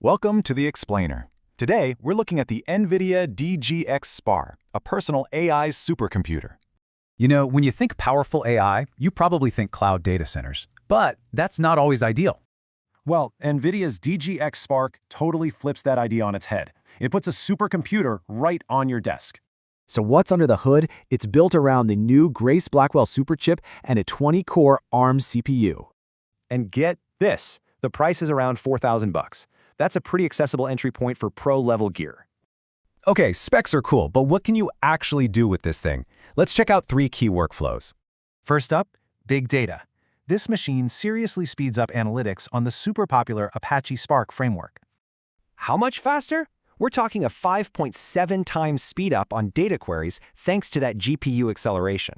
Welcome to the Explainer. Today, we're looking at the NVIDIA DGX Spark, a personal AI supercomputer. You know, when you think powerful AI, you probably think cloud data centers. But that's not always ideal. Well, NVIDIA's DGX Spark totally flips that idea on its head. It puts a supercomputer right on your desk. So what's under the hood? It's built around the new Grace Blackwell Superchip and a 20-core ARM CPU. And get this, the price is around $4,000. That's a pretty accessible entry point for pro-level gear. Okay, specs are cool, but what can you actually do with this thing? Let's check out 3 key workflows. First up, big data. This machine seriously speeds up analytics on the super popular Apache Spark framework. How much faster? We're talking a 5.7 times speed up on data queries thanks to that GPU acceleration.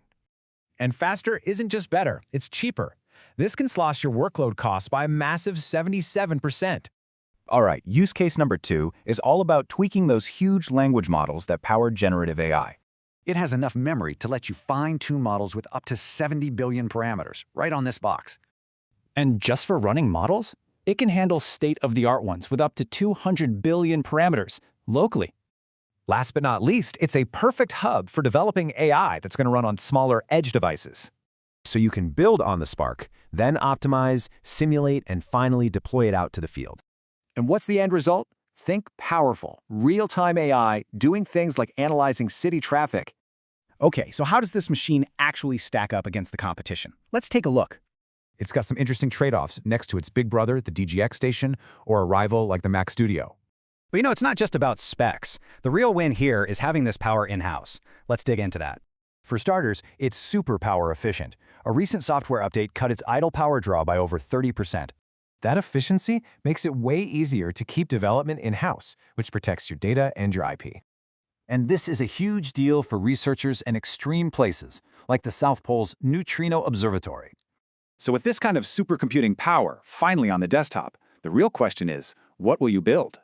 And faster isn't just better, it's cheaper. This can slosh your workload costs by a massive 77%. All right, use case number 2 is all about tweaking those huge language models that power generative AI. It has enough memory to let you fine-tune models with up to 70 billion parameters, right on this box. And just for running models, it can handle state-of-the-art ones with up to 200 billion parameters, locally. Last but not least, it's a perfect hub for developing AI that's going to run on smaller edge devices. So you can build on the Spark, then optimize, simulate, and finally deploy it out to the field. And what's the end result? Think powerful, real-time AI doing things like analyzing city traffic. Okay, so how does this machine actually stack up against the competition? Let's take a look. It's got some interesting trade-offs next to its big brother, the DGX Station, or a rival like the Mac Studio. But you know, it's not just about specs. The real win here is having this power in-house. Let's dig into that. For starters, it's super power efficient. A recent software update cut its idle power draw by over 30%. That efficiency makes it way easier to keep development in-house, which protects your data and your IP. And this is a huge deal for researchers in extreme places, like the South Pole's Neutrino Observatory. So with this kind of supercomputing power finally on the desktop, the real question is, what will you build?